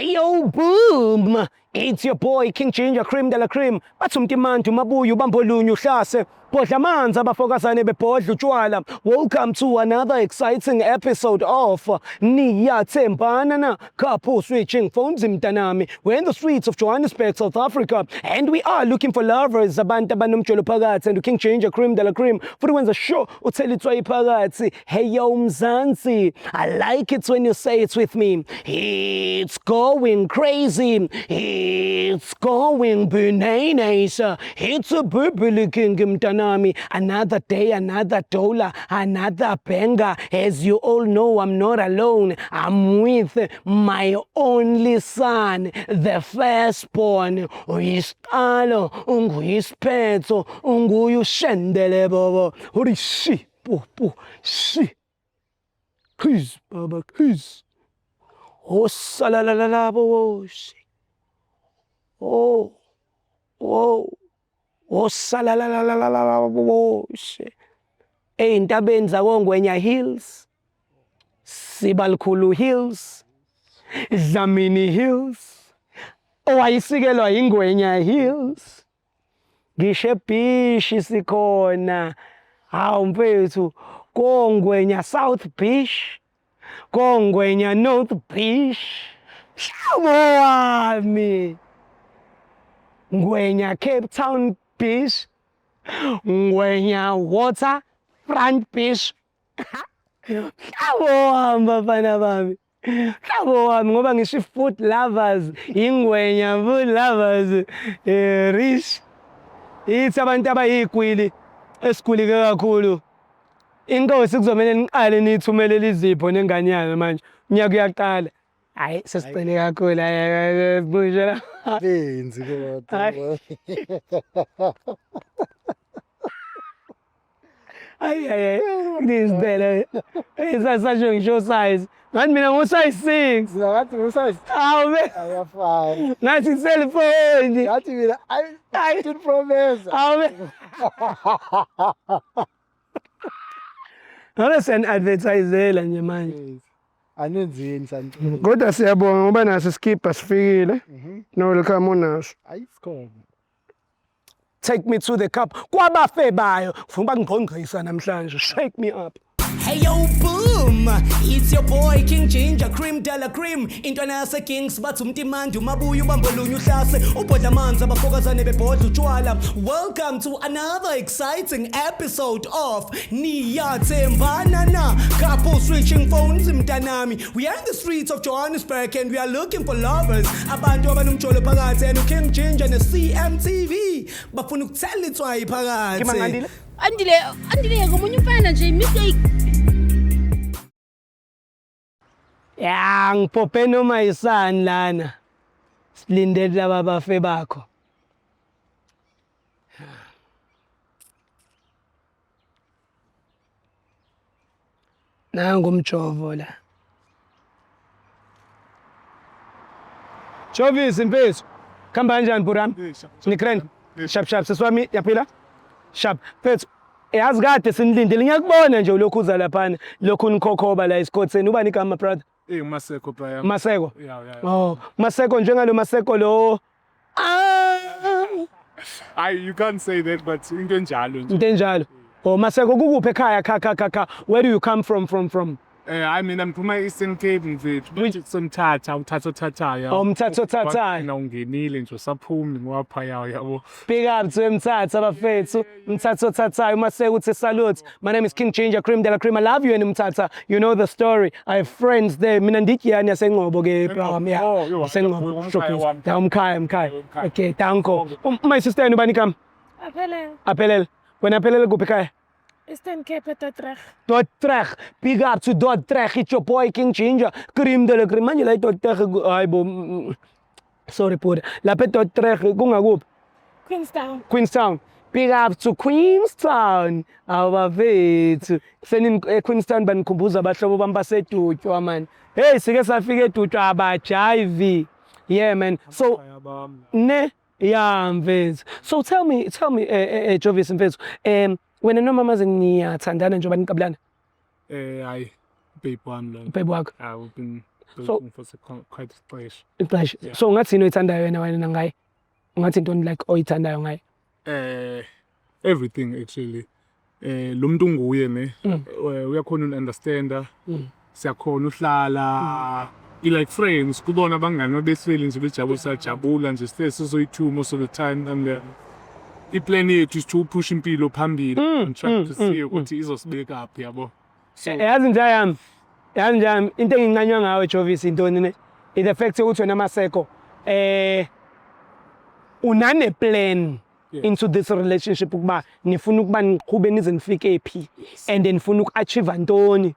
Hey yo, boom! It's your boy King Ginger, cream de la cream. Bathi umntimantu mabuya ubambo lunye uhlase. Bodla amanzi abafokazane bebhodla utshwala. Welcome to another exciting episode of Niyathembana na couple switching phones mntanami. We're in the streets of Johannesburg, South Africa, and we are looking for lovers abantu abanomjolo phakathi and King Ginger, cream de la cream. For the ones that show uthelitswa iphakathi. Hey yo Mzansi, I like it when you say it with me. It's going crazy. It's going bananas. It's a bubbly king mtanami. Another day, another dollar, another banger. As you all know, I'm not alone. I'm with my only son, the firstborn. Uyisiqalo, unguyisiphetho, unguyushendele bobo. Uri shi, po, shi. Kiss, baba, kiss. Oh, salalalala, bobo, shi. Oh, salalalalala, shit. Ey'ntabeni zakoNgwenya Hills, Sibalukhulu Hills, Dlamini Hills, owayisikelwa yiNgwenya Hills. Ngisho eBhishi sikhona, hawu mfethu, koNgwenya South Beach, koNgwenya North Beach, mhlobo wami. Ngwenya Cape Town Beach, Ngwenya Waterfront Beach. Mhlobo wami bafana bami, mhlobo wami ngoba ngisho food lovers, iNgwenya food lovers, rich. Yithi abantu abayigwili esikhulike kakhulu. Inkosi kuzomela niqale nithumelele izipho nenganyana manje. Unyaka uyaqala. Hayi sesicele kakhulu sibushe la. Benzi kodwa. Ay. This better. Isasho ngisho size. Ngathi mina ngo size 6. Ngathi usize. Awu be. Ayafana. Ngathi cellphone. Ngathi mina I did promise. Awu be. Ngabe sen-advertisela nje manje. Anenzeni santi. Kodwa siyabonga ngoba naso skipper sifikile. No welcome unaso. Ayisikhona. Take me to the cup. Kwabafe bayo. Ufuna bangibhongqisa namhlanje. Shake me up. Hey yo boom, it's your boy King Ginger, cream de la cream. Intwana yase Kings bathi umntimandu mabuya ubambo lunye uhlase. Ubhodla amanzi abafokazane bebhodla utshwala. Welcome to another exciting episode of Niyathembana na couple switching phones mntanami. We are in the streets of Johannesburg and we are looking for lovers. Abantu abanomjolo phakathi and King Ginger ne CMTV. Bafuna ukuthelitswa iphakathi. Kimangandile? Andile ngomunye umfana nje mistake. Ya ngiphope noma yisani lana. Silindele laba bafe bakho. Nangu umjovo la. Jovis mfethu. Khamba kanjani Buram? Nikrend. Shap seswami yaphila? Shap mfethu. Yazi kade sinilindile ngiyakubona nje lokhu uza lapha lokhu nikhokhoba la esikhotheni ubani igama brother? Maseko bra. Maseko. Yeah. Oh, Maseko njengalo Maseko lo. You can't say that but into enjalo nje. Into enjalo. Oh, Maseko kukuphi ekhaya kha. Where do you come from? I mean I'm from Eastern Cape mfethu. Which somthatha uthatha ya. Oh, Mthatha. Na ungenile nje usaphumile ngwapha yabo. Big up to Mthatha bafethu. Mthatha Maseko uthi salute. My name is King Ginger, cream de la cream. I love you and Mthatha. You know the story. I have friends there. Mina ndikiyani yaseNgcobo ke bro. Yeah. yaseNgcobo. Umkhaya. Okay, danko. My sister ubani igama? Aphelele. Wena aphelele kuphi ekhaya? Eastern Cape Dordrecht. Big up to Dordrecht. It's your boy King Ginger, cream de la cream. Manje la Dordrecht hayi bo. Sorry Pura. Lapha Dordrecht kungakuphi? Queenstown. Big up to Queenstown. Abafethu. Seni Queenstown banikhumbuza abahlobo bami baseDutshwa man. Hey sike safika eDutshwa abajayivi. Yeah man. So ne yeah mfethu. So tell me Jovis mfethu. Wena noma maze niyathandana njengoba niqabulana? Hayi babe wami lo. Babe wakho. We've been looking for quite ixesha. ixesha. Yeah. So ungathini oyithandayo wena ngaye? Ungathi intoni like oyithandayo ngaye? Everything actually. Lo muntu nguye ne. Uyakhona understanda. Siyakhona uhlala. Like friends, kubona abangani behleli nje bejabula nje sizoyi-2 most of the time and i-plan yethu is to push impilo phambili and try to see ukuthi izosibeka aphi yabo. Yazi nje yami into engincanywa ngawe Jovis intoni ne? The fact ukuthi wena Maseko unane plan into this relationship ukuba nifuna ukuba niqhube nize nifike phi and then nifuna uku-achieve ntoni.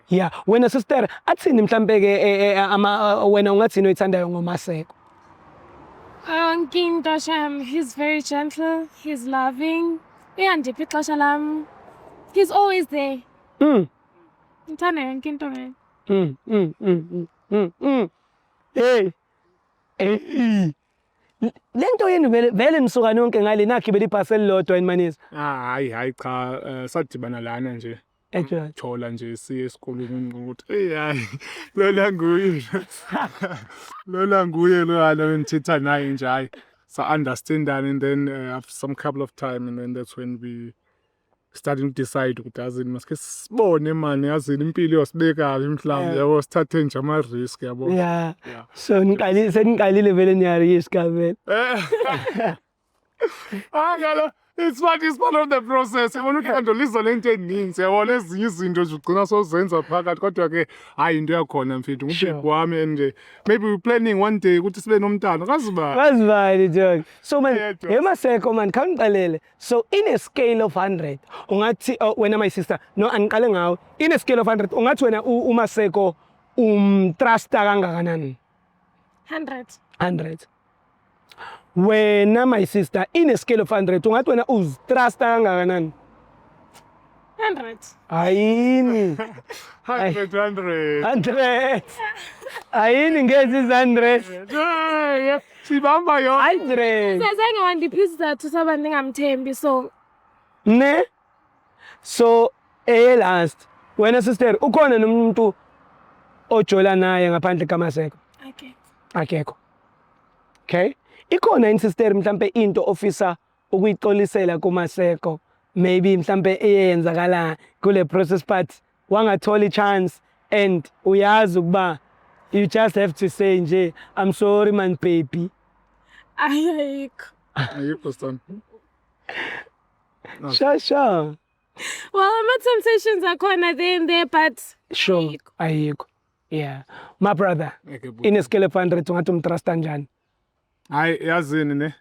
Yeah, wena sister athini mhlambe ke wena ungathini oyithandayo ngoMaseko? Nginto sham, he's very gentle, he's loving. Uyandipha ixesha lam. He's always there. Ngithanda yonke into ngaye. Hey. Lento yenu vele nisuka nonke ngale nakhibela iparcel lodwa enmanisi. Hayi cha sadibana lana nje. Thola nje siye esikoleni ukuthi hayi lola nguye lo ala ngithetha naye nje hayi so understanding and then after some couple of time and then that's when we starting to decide ukuthi azini maske sibone manje yazini impilo yosibeka mhlawumbe yabo sithathe nje ama risk yabo. Yeah. So niqalile vele niya risk vele. Ngalo it's part of the process. Yabona uthando lizolento eninzi yabona ezinye izinto nje ugcina sozenza phakathi kodwa ke hayi into yakhona mfethu ngubheki wami and maybe we planning one day ukuthi sibe nomntana kazibani John. So man Maseko man khawuqalele. So in a scale of 100 ungathi wena my sister no aniqale ngawe in a scale of 100 ungathi wena uMaseko trusta kangakanani? 100. Wena my sister in a scale of 100 ungathi wena uzitrusta kangakanani? 100. Ayini 100 ayini ngezi 100 sibamba yo 100 Sazange wandipha isizathu saba ningamthembi so ne. So last wena sister ukhona nomuntu ojola naye ngaphandle kaMaseko? Akekho. Okay, ikhona insister mhlambe into officer ukuyixolisela kuMaseko maybe mhlambe eyenzakala kule process part wangathola chance and uyazi ukuba you just have to say nje I'm sorry man baby? Ayikho son. Sure. Well, temptations are corner there and there, but Sure, ayikho. Yeah. My brother, in a scale of 100 ungathi umtrust kanjani? Hayi yazini ne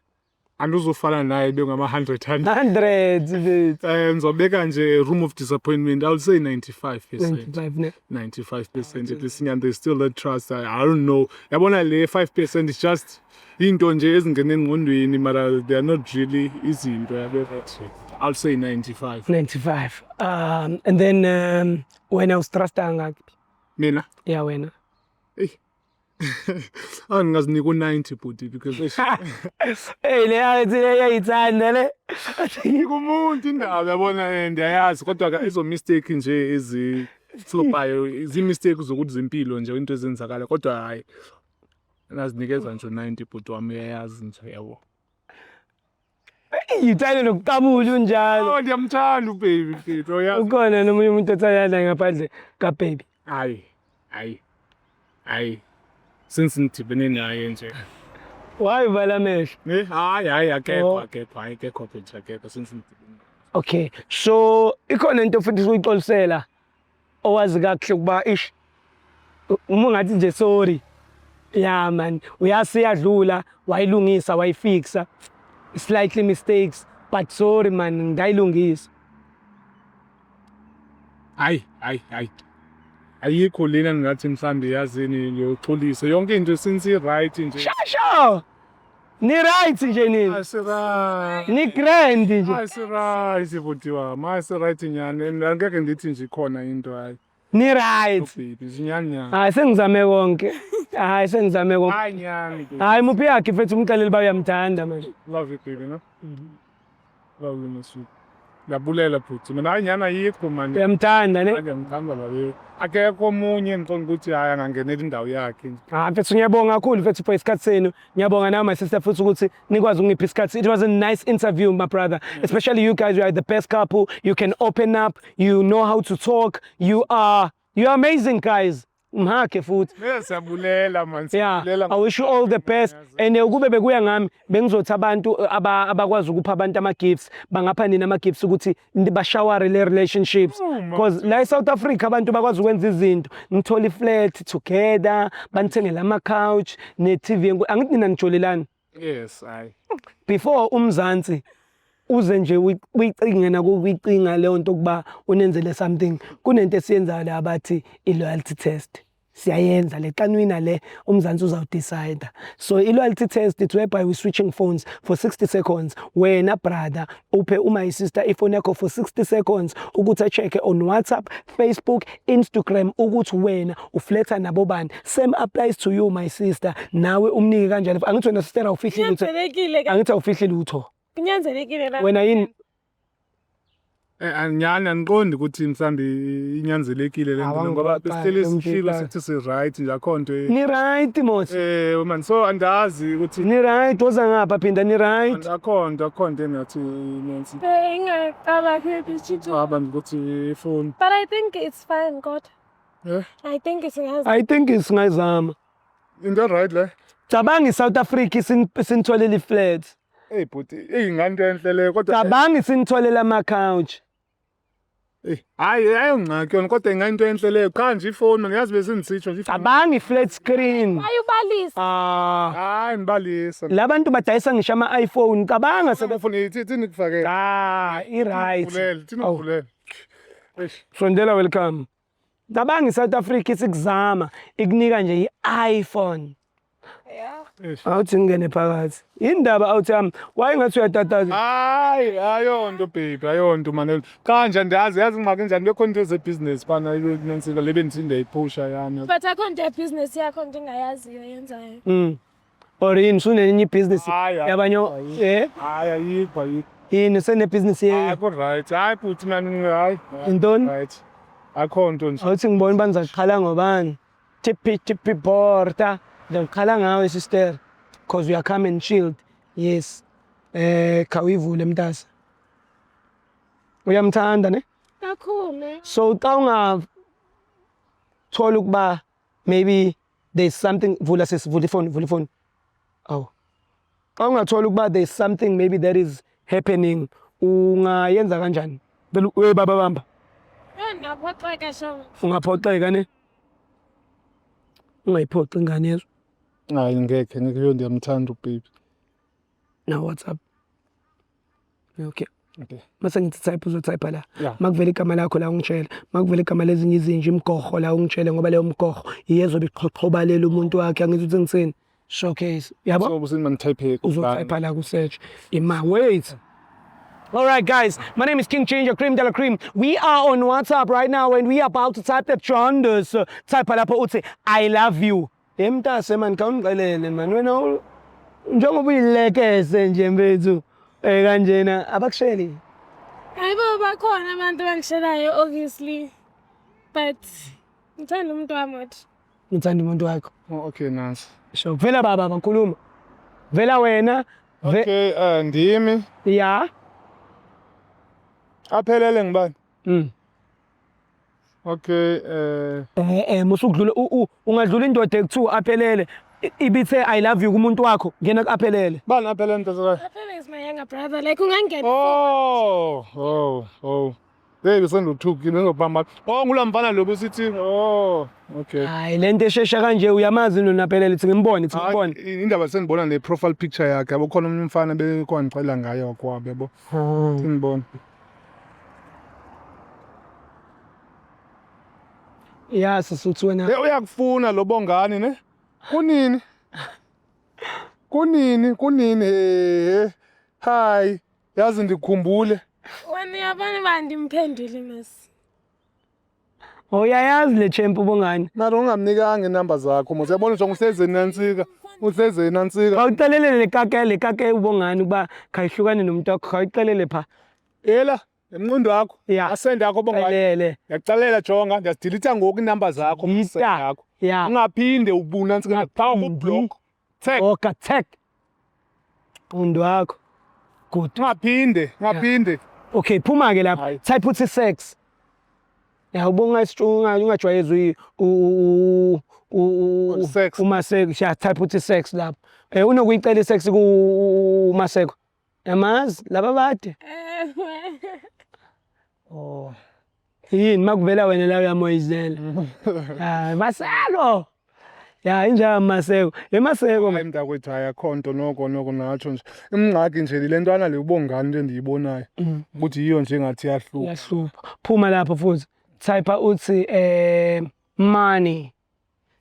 anduzofana naye bengama 100 100 ngizobeka nje room of disappointment. I'll say 95%. 95 ne. 95% at least and there's still that trust. I don't know. Yabona le 5% is just into nje ezingene engqondweni mara they are not really izinto yabona. I'll say 95. And then wena ustrasta ngaphi? Mina? Yeah, wena. Angazinika u90 bhuti because Hey le ayithanda le. kumuntu indaba yabona ndiyayazi kodwa ke izo mistake nje eziflopayo izi-mistake zokuthi zempilo nje into ezenzakala kodwa hayi nazinikeza nje 90 bhuti wami uyayazi nje yabo. Yithanda nokuqabula unjalo. Ndiyamthanda ubaby mfethu uyazi. Ukhona nomunye umuntu othanda ngaphandle kababy? Hayi since ngidibene naye nje. Why vala amehlo? Hayi akekho since ngidibene. Okay, so ikhona into futhi uyixolisela owazi kahle ukuba uma ngathi nje sorry. Yeah man, uyasiyadlula wayilungisa wayifixa slightly mistakes but sorry man ngayilungisa. Hayi ayikho lena ngathi mhlambe yazini ngiyoxolisa yonke into since right nje. Shasha ni right nje nini? Asira Ni grand nje. asira isibuti wami right nyane angeke ndithi nje khona into hayi. Ni right. Baby zinyanya. Hayi sengizame konke. Hayi nyani. Hayi muphi yakhe mfethu umxelele ba uyamthanda manje. Love you baby no. Love you my sweet. Ngiyabulela bhuti. Mina hayi nyana ayikho manje. Uyamthanda ne? Manje ngihamba babe. Akekho omunye ngicela ukuthi hayi angangenela indawo yakhe. Mfethu ngiyabonga kakhulu mfethu for isikhathi senu. Ngiyabonga nawe my sister futhi ukuthi nikwazi ukungipha isikhathi. It was a nice interview my brother. Especially you guys, you are the best couple. You can open up, you know how to talk. You are amazing guys. Mhake futhi. Siyabulela man. Yeah, I wish you all the best. And ukube bekuya ngami bengizothi abantu abakwazi ukupha abantu ama gifts bangapha nina ama gifts ukuthi bashaware le relationships because la eSouth Africa abantu bakwazi ukwenza izinto ngithola iflat together banithengela ama couch ne TV angithi nina nijolelani. Yes, I. Before umzansi uze nje uyicinge nakuyicinga leyo nto kuba unenzele something kunento esiyenzayo la abathi i loyalty test. Siyayenza le qanwina le umzansi uzawudecide. So i loyalty test it whereby we switching phones for 60 seconds. Wena brother uphe my sister iphone yakho for 60 seconds ukuthi check on WhatsApp, Facebook, Instagram ukuthi wena uflirta nabo bani. Same applies to you my sister. Nawe umnike kanjani? Angithi wena sister awufihli lutho. Angithi awufihli lutho. Kunyanzelekile la. Wena yini? Anyana angiqondi ukuthi mhlambi inyanzelekile lento ngoba besihleli sihlilo sithi si right nje akho nto. Ni right mos. Man so andazi ukuthi Ni right oza ngapha phinda ni right. akho nto engathi Nancy. Ingaqala phezulu. Abantu ukuthi ifone. But I think it's fine, God. Yeah. I think it's I think isingayizama. Into right le. Cabanga iSouth Africa sinitholele iflat. Hey bhuti, ingane enhle le kodwa Cabanga sinitholele ama couch. Hayi ayongxaki yona kodwa ingane enhle leyo cha nje ifone mina ngiyazi besingisitsho nje. Cabanga iflat screen. Ayubalisa. Hayi ngibalisa. Labantu badayisa ngisho ama iPhone cabanga Sebefuna ithini kufake. I right. Thina uvulela. Sondela welcome. Cabanga iSouth Africa isikuzama ikunika nje iPhone. Yeah. Awuthi ngene phakathi. Indaba awuthi why ngathi uyatataza? Hayi ayonto baby ayonto manelo. Kanje ndiyazi ingxaki njani bekhona into ze business bana Nancy lebe nithinde iphusha yani. But akho nje business yakho ndingayaziyo yenzayo. Or yini sunenye business yabanye Hayi ayikho. yini sene business ye. Akho right. Hayi futhi mani hayi. Intoni? Right. Akho nto nje. Awuthi ngibona banizaqhala ngobani? Tipi porta. Ngikhala ngawe sister because we are come and chilled. Yes. Khawivule mntasa. Uyamthanda ne? Kakhulu. So xa unga thola ukuba maybe there's something vula sesivula phone. Oh. Xa ungathola ukuba there's something maybe that is happening ungayenza kanjani? We baba bamba. Ngaphoxeka sho. Ungaphoxeka ne? Ungayiphoxa ingane yezo. Hayi ngeke ngikuyo ndiyamthanda ubaby. Na WhatsApp. Okay. Okay. Mase ngithi type uzotype la. Yeah. Makuvela igama lakho la ungitshela. Makuvela igama lezinye izinja imgogo la ungitshela ngoba leyo mgogo iyezo biqhoqhobalela umuntu wakhe angithi uthi ngitsini. Showcase. Yabo? So busini man type Uzotype la ku search. Wait. All right, guys, my name is King Changer, Cream de la Cream. We are on WhatsApp right now and we are about to type that John does. Type lapho uthi I love you. Mntase man kawungiqelele man wena njengoba uyilekese nje mfethu kanjena abakusheli. Hayibo bakhona abantu bangishelayo obviously. But ngithanda umuntu wami wathi. Ngithanda umuntu wakho. Oh okay Nancy. So vela baba ngikhuluma. Vela wena. Okay ndimi. Yeah. Aphelele ngibani? Okay musukudlula ungadlula indoda ekuthiwa aphelele ibithe I love you kumuntu wakho ngena aphelele. Bani aphelele ntozayo? Aphelele is my younger brother like ungangena. Oh. Baby sengithuki ngizobamba. Oh ngulamfana lo busithi. Oh okay. Hayi lento eshesha kanje uyamazi nonaphelele ithi ngimbone ithi ngibone. Indaba sengibona ne profile picture yakhe yabo khona umuntu umfana bekwangicela ngayo kwabe yabo. Ngibona. Yeah sisuthi wena. Uyakufuna lo bongani ne? Kunini hi yazi ndikhumbule. Wena yabona bandimphendule mas. Uyayazi le champ ubongani. Nalo ungamnikanga inamba zakho mose yabona nje uhleze Nansika. Awucelele le kake ubongani kuba khayihlukane nomuntu wakho khawucelele pha. Ela Emnqondo wakho. Yeah. Asende yakho bongani. Xelele. Ndiyakuxelela jonga, ndiyazidelete ngoku inamba zakho Delete. yakho. Yeah. Ungaphinde ubuna ntsika phawu kublock. Tag. Oka tech. Undo wakho. Good. Ungaphinde. Okay, phuma ke lapha. Hayi. Type uthi sex. Ya ubonga isitshunga ungajwayezwe Sex. umaseko sha type uthi sex lapha. Unokuyicela isex ku umaseko. Yamazi laba bade. Oh. Yini makuvela wena la uyamoyizela. Ah, masalo. Ya injalo maseko. Emaseko Hayi mntakwethu hayi akho nto noko natsho nje. Imngxaki nje le ntwana le ubongani into endiyibonayo. Ukuthi yiyo nje ngathi yahlupha. yahlupha. Phuma lapha futhi. Type uthi money.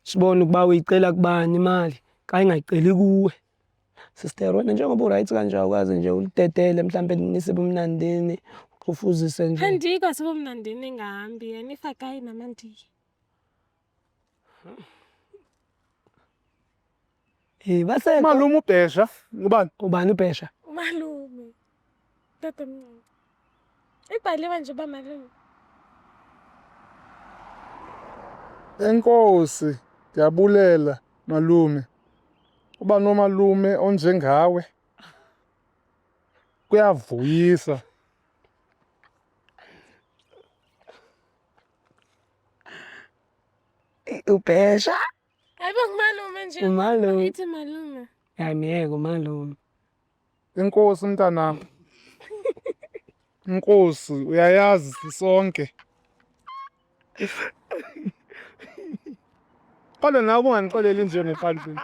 Sibone ukuba uyicela kubani imali. Ka ingayiceli kuwe. Sister wena njengoba uright kanje akwazi nje ulidedele mhlambe nisibe umnandini ufuzise nje. Andikho sebomnandini ngahambi yena ifakayi namandiya. Baseko. Malume ubhesha, ngubani? Ubani ubhesha? Umalume. Tata mncane. Ibhaliwe nje uba malume. Enkosi, ndiyabulela malume. Uba nomalume onjengawe kuyavuyisa. Ubhesha? Hayibo ngumalume nje. Umalume. Ithi malume. Hayi miyeke umalume. Enkosi mntanami. Inkosi uyayazi sisonke. Kodwa nawe ungandixeleli nje ngephandle.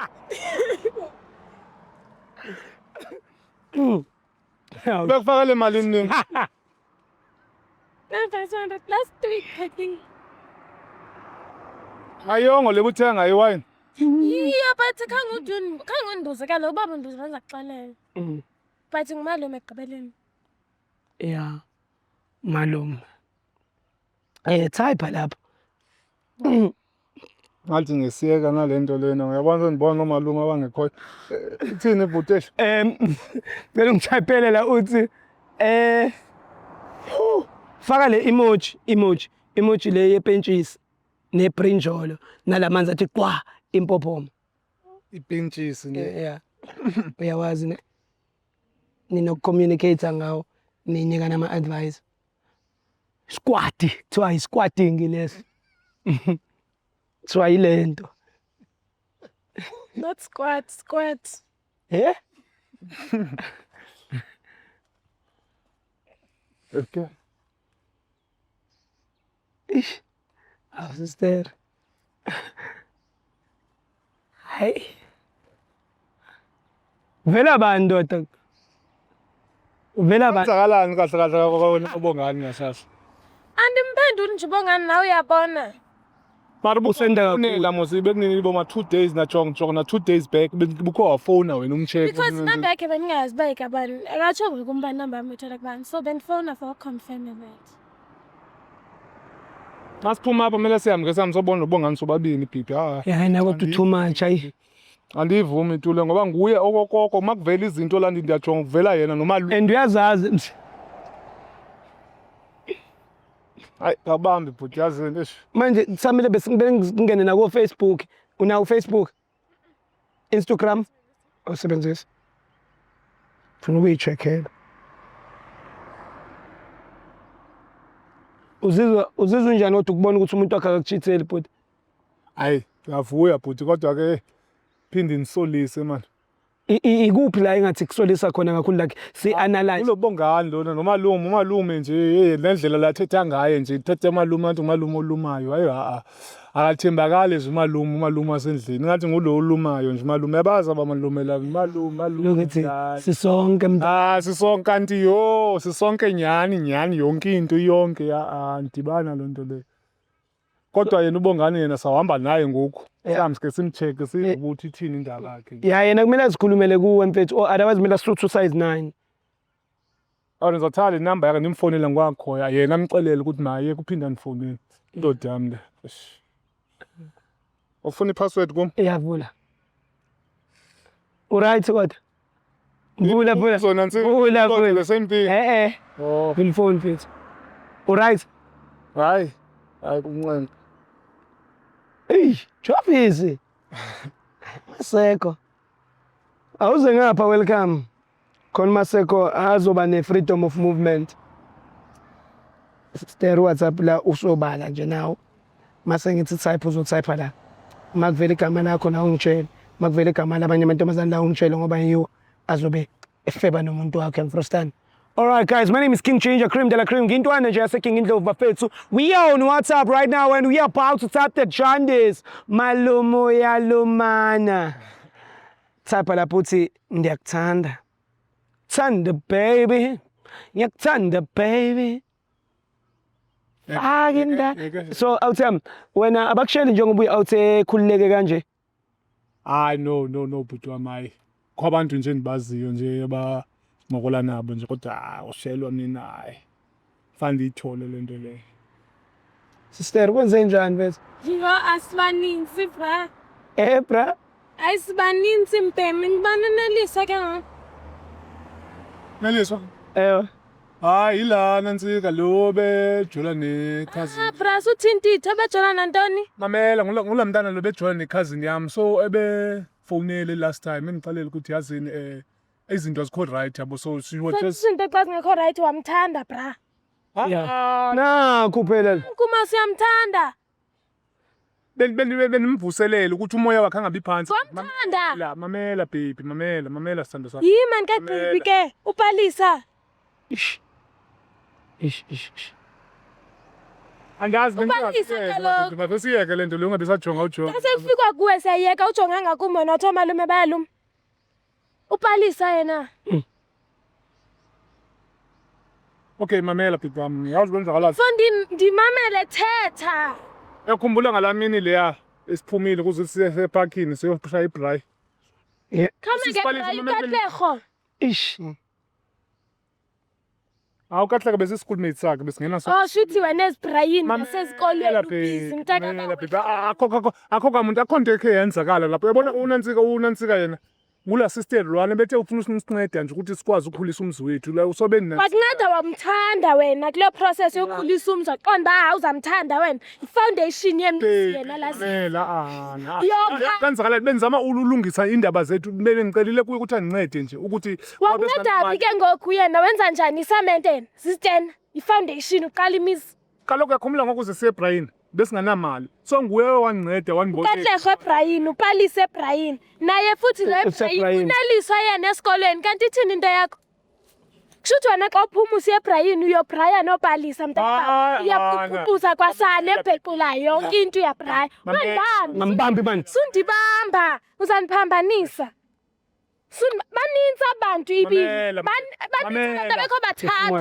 Bekufakele imali eningi. No, 500 last week I think. Ayongo lebuthenga iwine. Yeah, but khange undibuze kaloku ubaba undibuze bazakuxelela. But ngumalume ekugqibeleni. Yeah. Malume. Type lapha. Ngathi ngesiyeka nalento lena uyabona sendibona nomalume abangekhoyo. Ithini ibhutesha? Ngicela ungitypele la uthi faka le emoji le yepentshisi nebrinjolo nalamanzi athi qwa impophomo. Ipentshisi le. Yeah. Uyawazi ne ninokucommunicate ngawo ninika nama advice. Squad, kuthiwa squatting lesi. Kuthiwa ilento. Not squat. Eh? Okay. Ish. Sister. Hayi. Vela bani ndoda? Vela bani? Kwenzakalani kahle kwawena ubongani ngasasa? Andimphenduli nje ubongani nawe uyabona. Mara Usenda kakhulu. unela mose bekunini boma 2 days na jonga na 2 days back bukho wafona wena umcheck. Because number yakhe bengingazi uba ikabani. Akatsho ngokuba number yami uthola kubani. So bendifona for confirm that. Masiphuma apha kumele sihambe ke sobona ubongani sobabini bhibi. Yeah, na kodwa too much ayi. Andivumi Tule ngoba nguye okokoko makuvela izinto la ndiyajonga kuvela yena noma And uyazazi hayi kabambi bhuti yazi nje. manje kusamele besingene na ku Facebook. Una Facebook? Instagram? Usebenzisa? Funa ukuyicheckela. Uzizwa njani kodwa ukubona ukuthi umuntu wakhe akakuchitheli bhuti? Hayi ngiyavuya bhuti kodwa ke phinde nisolise man. Ikuphi la engathi kusolisa khona kakhulu like si analyze Ulobongani lona umalume nje lendlela la thetha ngaye nje thethe umalume ngathi umalume olumayo hayi akathembakali nje umalume wasendlini ngathi ngulo olumayo nje umalume yabaza abamalume la umalume lokuthi sisonke sisonke kanti sisonke nyani yonke into yonke ndibana lonto le kodwa yena ubongani yena sawahamba naye ngoku mhlawumbe sike simcheck sizobuthi ithini indaba yakhe. Yeah, yena kumele azikhulumele kuwe mfethu otherwise kumele asithu size 9. Ngizothatha le number yakhe ndimfonela ngwakhoya yena amxelele ukuthi maye kuphinda nifonele indoda yami le. Ufuna ipassword kum? Iyavula. Uright kodwa. Vula. Zona nsi. Vula. The same thing. Vula phone mfethu. Alright. Hayi kunqenqa. Hey, Jofisi. Maseko. Awuze ngapha welcome. Khona Maseko azoba ne-freedom of movement. Sister WhatsApp la usobala nje nawo. Mase ngithi type uzotype la. Makuvela igama lakho la ungitshela. Makuvela igama labanye amantombazane la ungitshela ngoba yiyo azobe efeba nomuntu wakhe mfrostani. Alright guys, my name is King Ginger, Cream de la Cream. Ngintwana nje yase King Indlovu bafethu. We are on WhatsApp right now and we are about to tap the Jandis. Malumo yalumana. Type lapho uthi ndiyakuthanda. Thanda baby. Ngiyakuthanda baby. So awuthi wena abakusheli njengoba uyawuthe khulileke kanje. Hayi no bhuti wami. Kwabantu nje endibaziyo nje ngokola nabo nje kodwa ushelwa mina hayi. Fanele ithole lento le. Sister kwenze njani bese? Yo asibaninzi bra. Bra. Ayisibaninzi mpeme ngibananelisa ke ngoku. Neliswa. Hayi ilana nsika lo bejula ne-cousin. Bra suthintithe bejona nantoni? Mamela ngulamntana lo bejula ne-cousin yami so ebefonele last time engixelele ukuthi yazini izinto azikho right yabo so she was just izinto xa zingekho right wamthanda bra. Yeah. Nakho phela. Kuma siyamthanda. benimvuselele ukuthi umoya wakhe angabi phansi. Wamthanda. La mamela baby mamela sithando sakho. Yima nkaGqibi ke upalisa. Ish. Angazi Upalisa lento lo ungabe sajonga ujonga. Bese kufika kuwe siyayeka ujonga ngakumo notho malume bayaluma. Upalisa yena. Okay mamela baby wami yazi kwenzakala. Fondi ndimamele thetha. Yakhumbula ngalamini leya esiphumile kuze siye eparkini siyoshaya ibray. Khame ke Katlego. Ish. Awukahleka bese schoolmate sakhe besingena so. Oh shithi wena ezibrayini nasesikolweni ubhizi mntaka. Akho kamuntu akhonto ekhe yenzakala lapho uyabona unansika yena ngula sister lwana bethe ufuna usinceda nje ukuthi sikwazi ukukhulisa umzi wethu la usobeni nathi. Wakunceda wamthanda wena kule process yokukhulisa umzi waqonda awuzamthanda wena ifoundation yemzi yena lazi. Kanzakala benzama ulungisa indaba zethu bengicelile kuye ukuthi angincede nje ukuthi wakunceda ke ngoku yena wenza njani isamenten sister ifoundation uqala imizi. Kaloku yakhumula ngokuze siye Brian besinganamali so nguye wanceda wanibona Katlego eBrian upalise eBrian naye futhi lo eBrian uneliswa yena esikolweni kanti ithini into yakho kushuthi wena xa uphuma usiye eBrian uyo Brian opalisa mntaka uyakubuza kwasana ebhequlayo yonke into ya Brian Ngambambi manje sundibamba uzaniphambanisa baninzi abantu ibili baninzi abantu abekho bathathu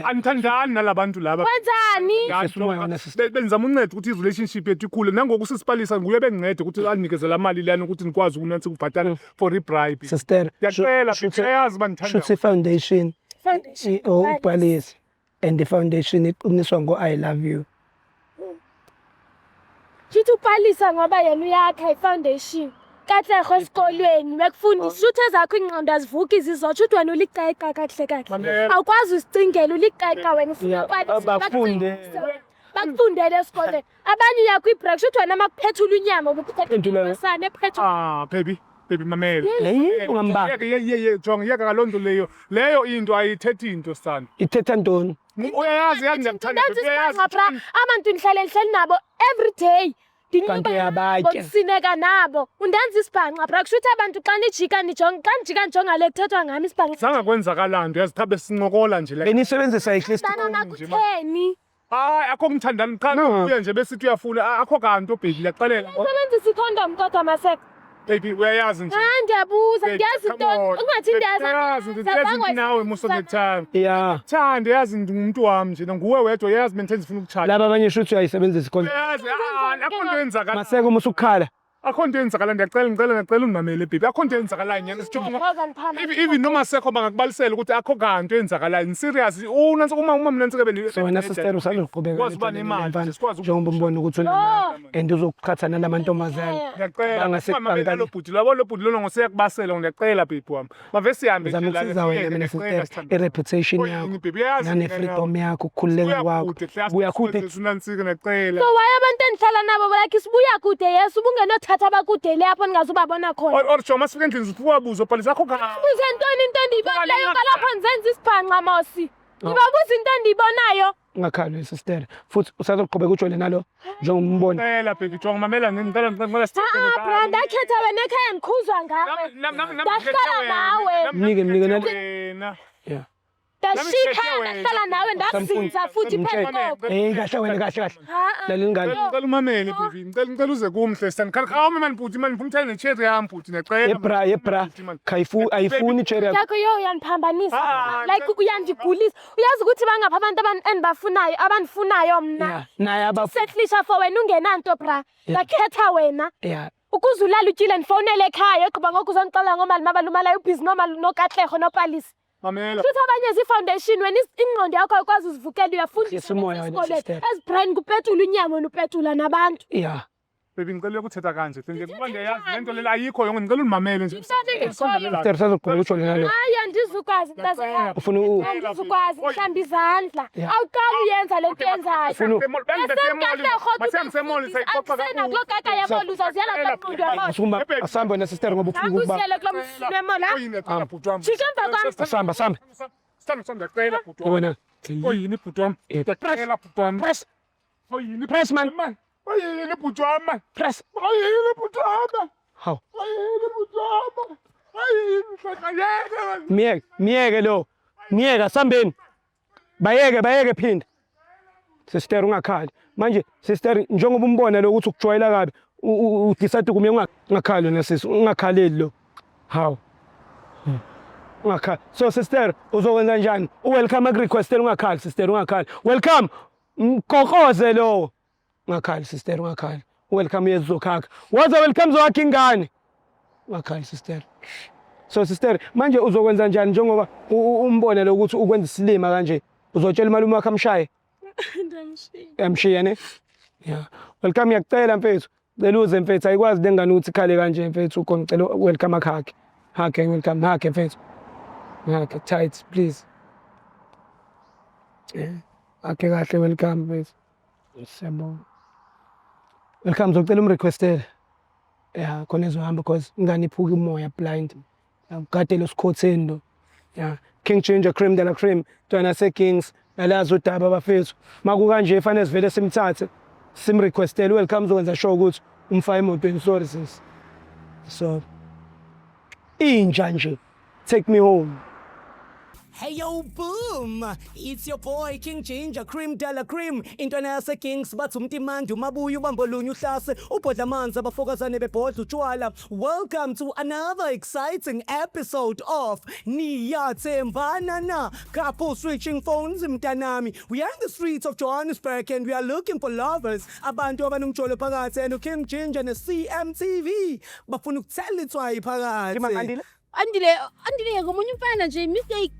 anithandani nalabantu laba wenzani benzama unceda ukuthi i-relationship yethu ikhule nangoku sisipalisa nguye bengincede ukuthi anikeze la mali lana ukuthi nikwazi ukunansi kubhatala for i-bribe. Sister Ngiyacela uyayazi banithanda shuthi foundation ubhalise and the foundation iqiniswa ngo I love you. Shithi upalisa ngoba yena uyakha ifoundation Katlego esikolweni bekufundisa ukuthi ezakho ingqondo azivuki izizotsho ukuthi wena uliqeqa kahle awukwazi usicingela uliqeqa wena ufuna bakufundele esikolweni abanye yakho ibreak ukuthi wena makuphethula unyama ubuphethe baby mamela Ungambamba jonga yeka kalonto leyo into ayithethi into sithanda ithetha ntoni uyayazi ngiyakuthanda abantu nihlale nabo every day kanti yabatya sineka nabo undenza isibhanqa bra kushuthi abantu xa nijika nijonga le kuthethwa ngami isibhanqa sanga kwenzakalando yazithabe sincokola nje la benisebenzisa nakutheni hayi akho ngithandani cha uye nje besithi uyafuna akho kanti baby liyaxelela sebenzisa icondom kodwa Maseko baby uyayazi nje ndiyabuza ngiyazi into ungathi ndiyazi nawe most of the time yeah thanda yazi ngumuntu wami nje nguwe wedwa yazi menthe ngifuna ukuchaya laba abanye shuthi uyayisebenzisa icondom yazi akho into yenzakala Maseko musukhala akho nto yenzakala ngicela ungimamele baby akho nto yenzakalayo nyana even noma sekho bangakubalisela ukuthi akho kanto yenzakalayo serious uma mina ntsike so wena sister usaloqhubeka kwazi uba nemali sikwazi njengoba umbona ukuthi and uzokukhatha nalamantombazane ngiyacela lo bhuti lona ngoseyakubasela ngiyacela baby wami mave sihambe zama ukusiza wena mina sister i-reputation yakho nane-freedom yakho ukukhululeka kwakho buya kude unansike ngiyacela so why abantu endihlala nabo like sibuya kude yes ubungenothatha abakude lapho ningazubabona khona or joma sifike endlini sifuwabuzo bhalisa akho buze ntoni into endiyibonayo kalapha nzenza isibhanqa mosi ngibabuza into endiyibonayo ungakhali sister futhi usazoqhubeka ujole nalo njengombona ngicela baby jonga mamela ngicela brand akhetha wena ekhaya ngikhuzwa ngawe ndahlala nawe mnike nalo wena yeah ndashika ndahlala nawe ndazinza futhi phela kahle wena kahle lalini ngani ngicela umamele baby ngicela uze kumhle sandikhala mani bhuti mani ngifuna ne-cherry yami bhuti ngiyacela yebra ayifuni cherry yakho uyaniphambanisa like uyandigulisa uyazi ukuthi bangapha abantu endibafunayo abandifunayo mna naye setlisha for wena ungenanto bra ndakhetha wena yeah ukuze ulala utyile ndifonele ekhaya egqiba ngoku uzondixelela ngomali mabalumalayo ubhizi nokatlego nopalisi mamela futhi abanye zi-foundation wena ingqondo yakho ayikwazi uzivukela uyafundisa umoya wena sister ezibrain kupetula unyama nopetula nabantu yeah baby ngicela ukuthetha kanje ngoba ndiyayazi lento lela ayikho yonke ngicela ungimamele nje sister sazoqhubeka ujole nalo hayi andizukwazi ufuna andizukwazi hlamba izandla awuqala uyenza lento yenzayo kulo kaka yabona uzaziyala kaqondo yabona usuma asambe na sister ngoba ufuna ukuba angusele kulo memo la jika emva kwami asamba ngiyacela bhuti wena oyini bhuti wami ngiyacela bhuti wami press man oyini bhuti wami press oyini bhuti wami how oyini bhuti wami oyini miyeke lo miyeke asambeni bayeke phinda sister ungakhali manje sister njengoba umbona lo ukuthi ukujwayela kabi udecide kumye ungakhali wena sisi ungakhaleli lo how ungakhali so sister uzokwenza njani welcome request ungakhali sister ungakhali welcome mkokoze lo ungakhali sister ungakhali welcome yezokhakha waza welcome zowakhe ingane ungakhali sister so sister manje uzokwenza njani njengoba umbone lo ukuthi ukwenza isilima kanje uzotshela malume wakhe amshaye amshiya ne yeah welcome yakucela mfethu celuze mfethu ayikwazi lengane ukuthi khale kanje mfethu ukhona ngicela welcome akhakhe hake welcome hake mfethu hake tight please yeah hake kahle welcome mfethu siyabonga welcome zocela umrequestele yeah khona ezohamba because ingane iphuka umoya blind ukade lo sikhotheni lo yeah King Ginger Cream de la Cream twana se Kings alazi udaba abafethu maku kanje efanele sivele simthathe simrequestele welcome zokwenza sure ukuthi umfaka emotweni sorry sis so inja nje take me home. Hey yo boom, it's your boy King Ginger Cream de la Cream intwana yase Kings bathi umtimandi umabuya ubambo lunye uhlase ubhodla amanzi abafokazane bebhodla utshwala. Welcome to another exciting episode of Niyathembana na couple switching phones mntanami. We are in the streets of Johannesburg and we are looking for lovers abantu abanomjolo phakathi and King Ginger ne CMTV bafuna ukuthela itswayi phakathi. andile ngomunye umfana nje mistake